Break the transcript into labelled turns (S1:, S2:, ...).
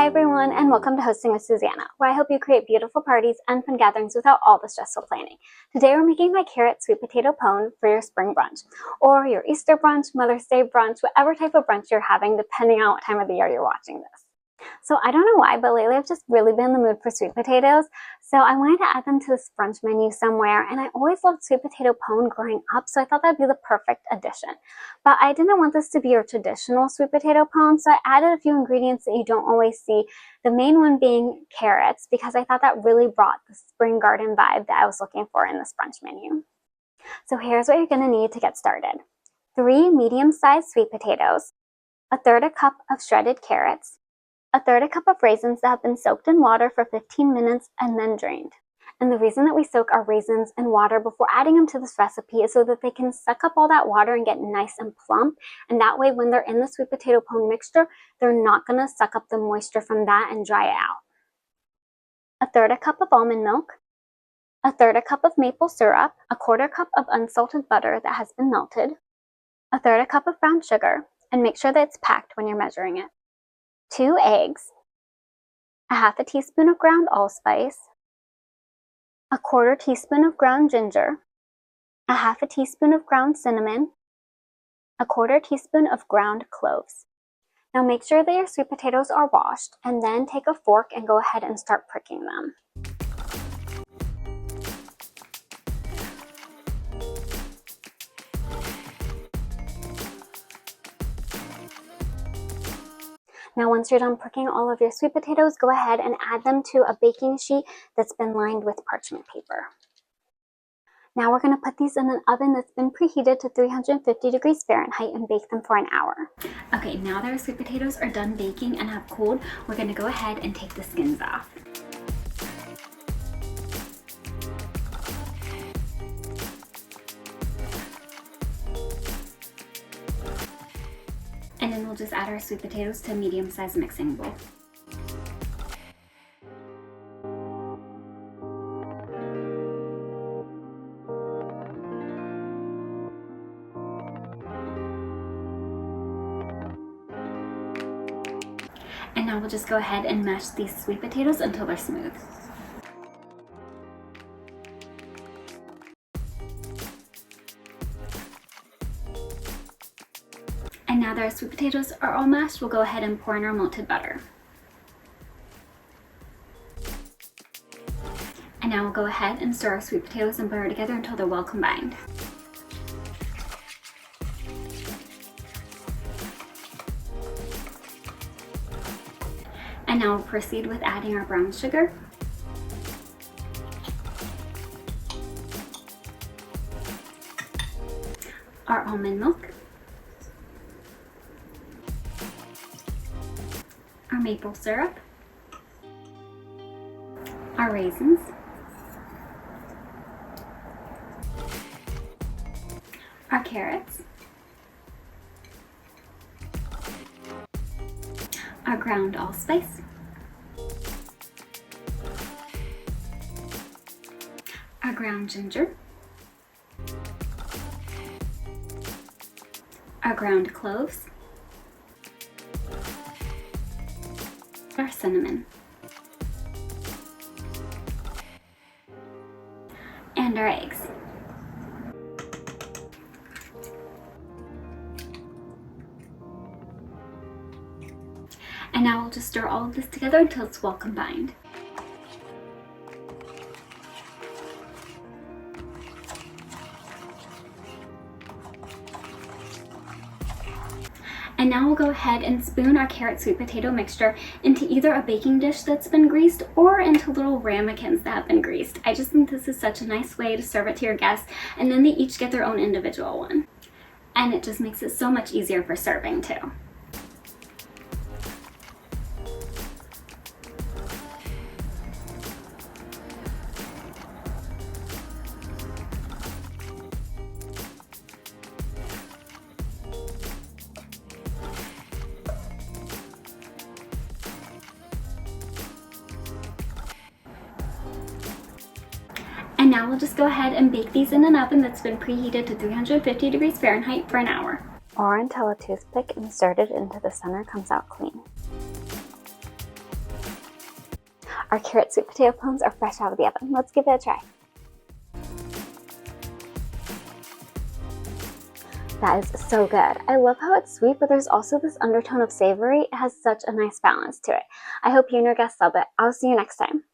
S1: Hi everyone, and welcome to Hosting with Susanna, where I help you create beautiful parties and fun gatherings without all the stressful planning. Today we're making my carrot sweet potato pone for your spring brunch, or your Easter brunch, Mother's Day brunch, whatever type of brunch you're having, depending on what time of the year you're watching this. So I don't know why, but lately I've just really been in the mood for sweet potatoes, so I wanted to add them to this brunch menu somewhere, and I always loved sweet potato pone growing up, so I thought that'd be the perfect addition. But I didn't want this to be your traditional sweet potato pone, so I added a few ingredients that you don't always see, the main one being carrots, because I thought that really brought the spring garden vibe that I was looking for in this brunch menu. So here's what you're going to need to get started. 3 medium-sized sweet potatoes, 1/3 cup of shredded carrots, 1/3 cup of raisins that have been soaked in water for 15 minutes and then drained. And the reason that we soak our raisins in water before adding them to this recipe is so that they can suck up all that water and get nice and plump. And that way, when they're in the sweet potato pone mixture, they're not going to suck up the moisture from that and dry it out. 1/3 cup of almond milk, 1/3 cup of maple syrup, 1/4 cup of unsalted butter that has been melted, 1/3 cup of brown sugar, and make sure that it's packed when you're measuring it. 2 eggs, 1/2 teaspoon of ground allspice, 1/4 teaspoon of ground ginger, 1/2 teaspoon of ground cinnamon, 1/4 teaspoon of ground cloves. Now make sure that your sweet potatoes are washed, and then take a fork and go ahead and start pricking them. Now once you're done pricking all of your sweet potatoes, go ahead and add them to a baking sheet that's been lined with parchment paper. Now we're going to put these in an oven that's been preheated to 350 degrees Fahrenheit and bake them for an hour. Okay, now that our sweet potatoes are done baking and have cooled, we're going to go ahead and take the skins off. And then we'll just add our sweet potatoes to a medium-sized mixing bowl. And now we'll just go ahead and mash these sweet potatoes until they're smooth. And now that our sweet potatoes are all mashed, we'll go ahead and pour in our melted butter. And now we'll go ahead and stir our sweet potatoes and butter together until they're well combined. And now we'll proceed with adding our brown sugar, our almond milk, our maple syrup, our raisins, our carrots, our ground allspice, our ground ginger, our ground cloves, our cinnamon, and our eggs. And now we'll just stir all of this together until it's well combined. And now we'll go ahead and spoon our carrot sweet potato mixture into either a baking dish that's been greased or into little ramekins that have been greased. I just think this is such a nice way to serve it to your guests, and then they each get their own individual one. And it just makes it so much easier for serving too. And now we'll just go ahead and bake these in an oven that's been preheated to 350 degrees Fahrenheit for an hour. Or until a toothpick inserted into the center comes out clean. Our carrot sweet potato pones are fresh out of the oven. Let's give it a try. That is so good. I love how it's sweet, but there's also this undertone of savory. It has such a nice balance to it. I hope you and your guests love it. I'll see you next time.